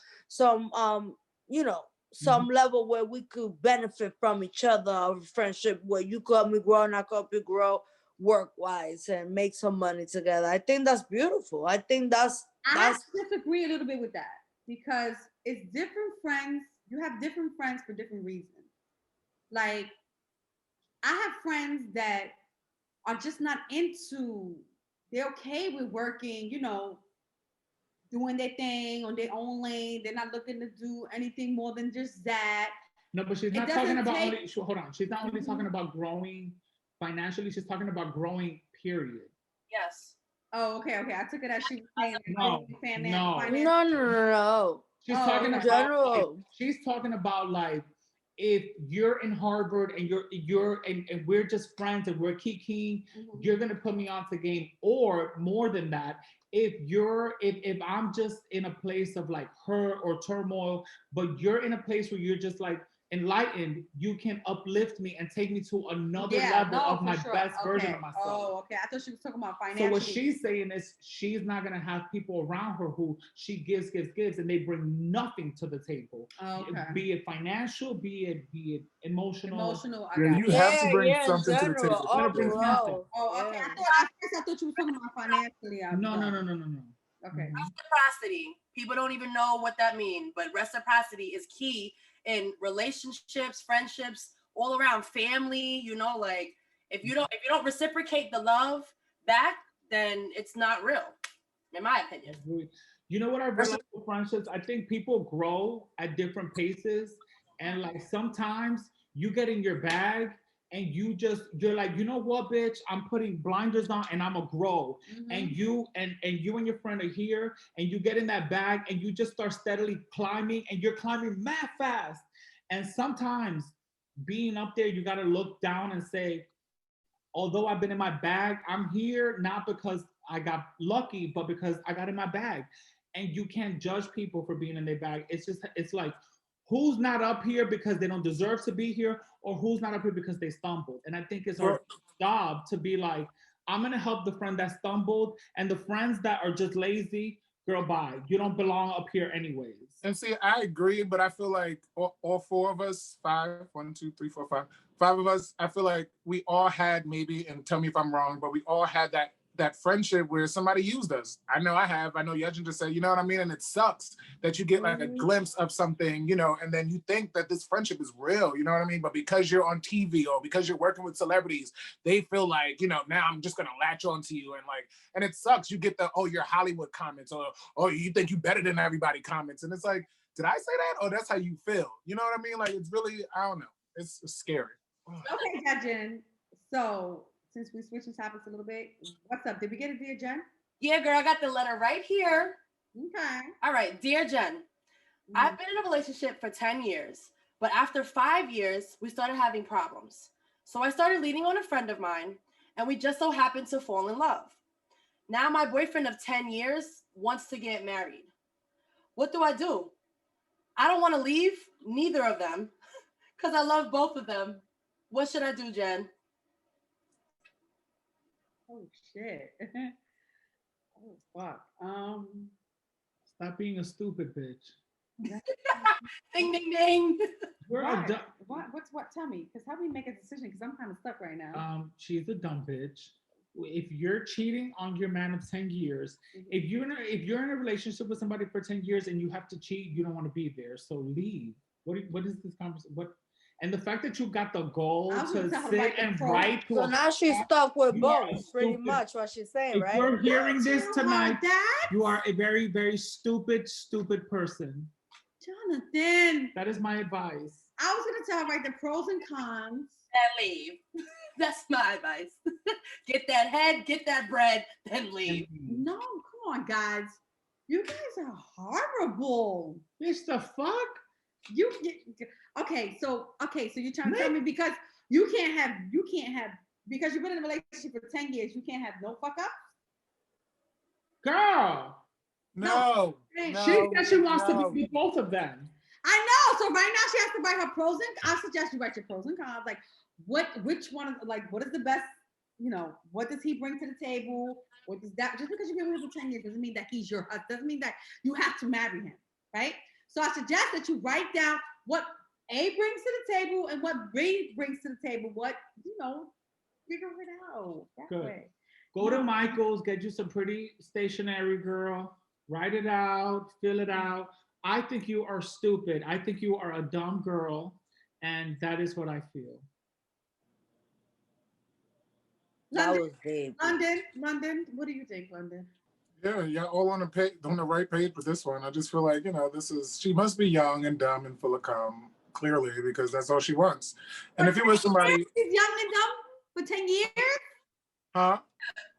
level where we could benefit from each other, our friendship, where you could help me grow and I could help you grow work-wise and make some money together. I think that's beautiful. I think that's
I disagree a little bit with that because it's different friends. You have different friends for different reasons. Like, I have friends that are just not they're okay with working, doing their thing on their own lane. They're not looking to do anything more than just that.
No, but she's not talking about hold on. She's not only talking about growing financially, she's talking about growing, period.
Yes.
Oh, okay. I took it as she was saying.
No. She's
talking about, she's talking about like if you're in Harvard and and we're just friends and we're kikiing, you're gonna put me onto game. Or more than that, if I'm just in a place of like hurt or turmoil, but you're in a place where you're just like enlightened, you can uplift me and take me to another level of my best version of myself.
Oh, okay. I thought she was talking about financially.
So what she's saying is she's not gonna have people around her who she gives, and they bring nothing to the table.
Okay.
Be it financial, be it emotional.
Yeah, you have to bring something to the table.
Oh, okay. At first I thought you were talking about financially.
No.
Okay.
Reciprocity. People don't even know what that means, but reciprocity is key in relationships, friendships, all around, family. You know, like if you don't reciprocate the love back, then it's not real, in my opinion.
You know what I realized with friendships? I think people grow at different paces, and like sometimes you get in your bag and you're like, you know what, bitch, I'm putting blinders on and I'm a grow. And you and your friend are here and you get in that bag and you just start steadily climbing and you're climbing mad fast. And sometimes being up there, you gotta look down and say, although I've been in my bag, I'm here not because I got lucky, but because I got in my bag. And you can't judge people for being in their bag. It's like, who's not up here because they don't deserve to be here, or who's not up here because they stumbled. And I think it's our job to be like, I'm gonna help the friend that stumbled, and the friends that are just lazy, girl, bye. You don't belong up here anyways.
And see, I agree, but I feel like all four of us, five of us, I feel like we all had maybe, and tell me if I'm wrong, but we all had that friendship where somebody used us. I know I have. I know Yeijin just said, you know what I mean? And it sucks that you get like a glimpse of something, you know, and then you think that this friendship is real, you know what I mean? But because you're on TV or because you're working with celebrities, they feel like, you know, now I'm just gonna latch onto you, and it sucks. You get the, oh, you're Hollywood comments, or, oh, you think you better than everybody comments. And it's like, did I say that? Oh, that's how you feel. You know what I mean? Like, it's really, I don't know. It's scary.
Okay, Jenn. So since we switching topics a little bit, what's up? Did we get a Dear Jenn?
Yeah, girl, I got the letter right here.
Okay.
All right, Dear Jenn, I've been in a relationship for 10 years, but after 5 years, we started having problems. So I started leading on a friend of mine, and we just so happened to fall in love. Now my boyfriend of 10 years wants to get married. What do I do? I don't want to leave neither of them because I love both of them. What should I do, Jenn?
Oh shit. Oh fuck.
Stop being a stupid bitch.
Ding ding ding.
What? Tell me, because help me make a decision, because I'm kind of stuck right now.
She's a dumb bitch. If you're cheating on your man of 10 years, if you're in a relationship with somebody for 10 years and you have to cheat, you don't want to be there. So leave. What is this conversation? And the fact that you got the goal to sit and write.
So now she's stuck with both, pretty much what she's saying, right?
If you're hearing this tonight, you are a very, very stupid person.
Jonathan.
That is my advice.
I was going to tell her, write the pros and cons.
And leave. That's my advice. Get that head, get that bread, then leave.
No, come on, guys. You guys are horrible.
Bitch, the fuck?
Okay, so you're trying to tell me because you can't have because you've been in a relationship for 10 years, you can't have no fuck up?
Girl.
No.
She said she wants to be with both of them.
I know. So right now she has to write her pros and I suggest you write your pros and cons. Like which one, like what is the best, you know, what does he bring to the table? What does that, just because you've been with him for 10 years doesn't mean that he's your husband, doesn't mean that you have to marry him, right? So I suggest that you write down what A brings to the table and what B brings to the table. What, you know, figure it out that way.
Go to Michael's, get you some pretty stationery, girl. Write it out, fill it out. I think you are stupid. I think you are a dumb girl. And that is what I feel.
That was deep.
London, what do you think, London?
Yeah, all on the right page with this one. I just feel like, you know, she must be young and dumb and full of cum, clearly, because that's all she wants. And if you were somebody,
she's young and dumb for 10 years?
Huh?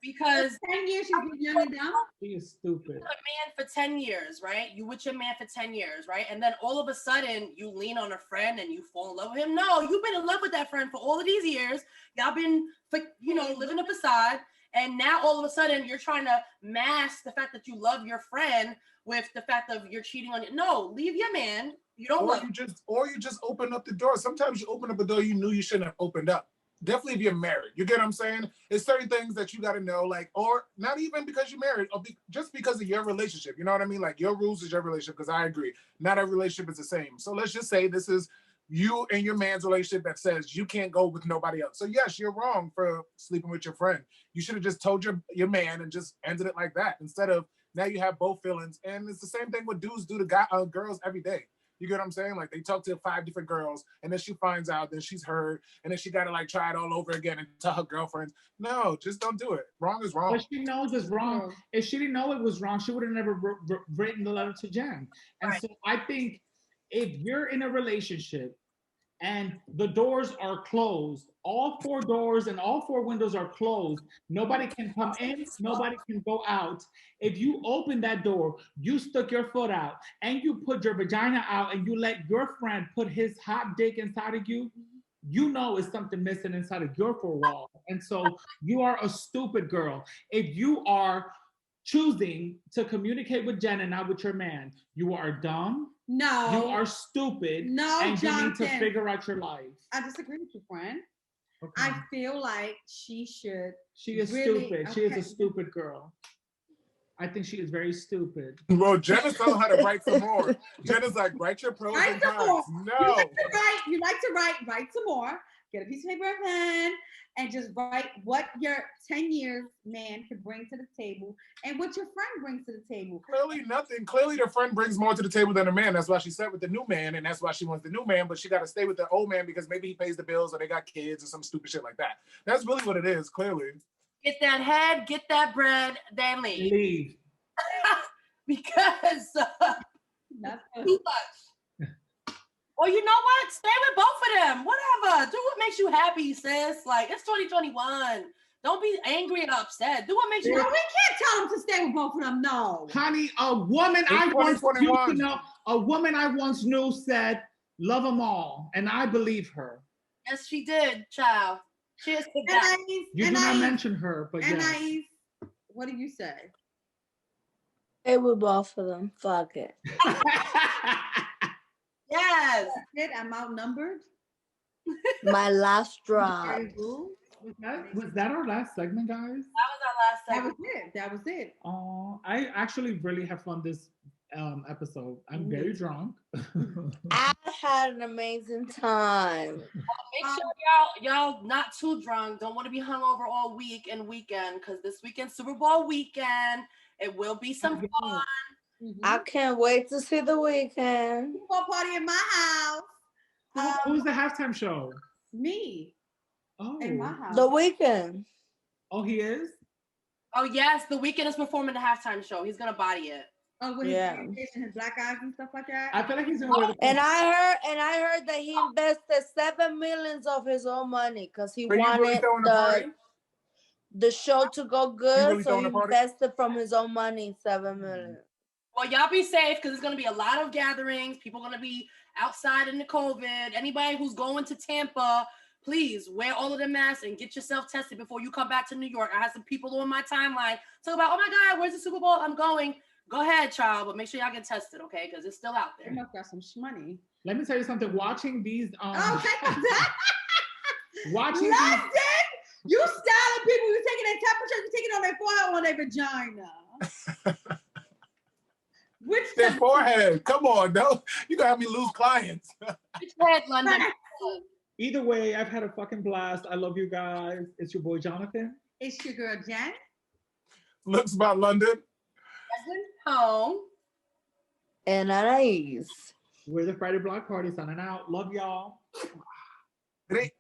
Because
10 years she's been young and dumb.
She is stupid.
a man for 10 years, right? You with your man for 10 years, right? And then all of a sudden you lean on a friend and you fall in love with him. No, you've been in love with that friend for all of these years. Y'all been, living a facade. And now all of a sudden you're trying to mask the fact that you love your friend with the fact of you're cheating on you. No, leave your man. You don't love him.
Or you just open up the door. Sometimes you open up a door you knew you shouldn't have opened up. Definitely if you're married. You get what I'm saying? It's certain things that you got to know, like, or not even because you're married, or just because of your relationship. You know what I mean? Like, your rules is your relationship, because I agree. Not every relationship is the same. So let's just say this is you and your man's relationship that says you can't go with nobody else. So yes, you're wrong for sleeping with your friend. You should have just told your man and just ended it like that, instead of now you have both feelings. And it's the same thing what dudes do to girls every day. You get what I'm saying? Like, they talk to 5 different girls, and then she finds out, then she's hurt, and then she got to like try it all over again and tell her girlfriends. No, just don't do it. Wrong is wrong.
But she knows it's wrong. If she didn't know it was wrong, she would have never written the letter to Jenn. And so I think if you're in a relationship and the doors are closed, all 4 doors and all 4 windows are closed, nobody can come in, nobody can go out. If you open that door, you stuck your foot out and you put your vagina out and you let your friend put his hot dick inside of you, you know it's something missing inside of your 4 walls. And so you are a stupid girl. If you are choosing to communicate with Jenn and not with your man, you are dumb.
No.
You are stupid.
No,
and
Jonathan.
You need to figure out your life.
I disagree with you, friend.
Okay.
I feel like she should.
She is
really,
stupid.
okay.
She is a stupid girl. I think she is very stupid.
Well, Jenn is telling her to write some more. Jenn is like, write your pros and cons. No.
You like to write some more. Get a piece of paper and pen and just write what your 10 years man can bring to the table and what your friend brings to the table.
Clearly nothing. Clearly the friend brings more to the table than the man. That's why she sat with the new man, and that's why she wants the new man, but she got to stay with the old man because maybe he pays the bills or they got kids or some stupid shit like that. That's really what it is, clearly.
Get that head, get that bread, then leave.
Leave.
Because too much. Or you know what? Stay with both of them. Whatever. Do what makes you happy, sis. Like, it's 2021. Don't be angry and upset. Do what makes you happy.
We can't tell them to stay with both of them. No.
Honey, a woman I once knew said, love them all. And I believe her.
Yes, she did, child. She is the best.
You did not mention her, but
Anais, what do you say?
Stay with both of them. Fuck it.
Yes.
That's it. I'm outnumbered.
My last drop.
Was that our last segment, guys?
That was our last segment.
That was it.
Oh, I actually really have fun this episode. I'm very drunk.
I had an amazing time.
Make sure y'all not too drunk. Don't want to be hungover all week and weekend, because this weekend, Super Bowl weekend, it will be some fun.
Mm-hmm.
I can't wait to see the weekend.
Football party in my house.
Who's the halftime show?
Me.
Oh,
in my house.
The weekend.
Oh, he is?
Oh, yes. The weekend is performing the halftime show. He's going to body it.
Oh, with his black eyes and stuff like that.
I feel like he's gonna.
And I heard that he invested $7 million of his own money because he wanted the show to go good. So he invested from his own money $7 million.
Well, y'all be safe because there's gonna be a lot of gatherings. People gonna be outside in the COVID. Anybody who's going to Tampa, please wear all of the masks and get yourself tested before you come back to New York. I had some people on my timeline talk about, oh my God, where's the Super Bowl? I'm going. Go ahead, child, but make sure y'all get tested, okay? Because it's still out there.
You must got some money.
Let me tell you something. Watching these,
watching London, you styling people. You taking their temperature, you taking on their forehead, on their vagina. Which
their forehead? Come on, no, you gonna have me lose clients.
Which head, London?
Either way, I've had a fucking blast. I love you guys. It's your boy Jonathan.
It's your girl Jenn.
Looks about London.
Yeijin Hong.
And Anais.
We're the Friday Block Party signing out. Love y'all.
Great.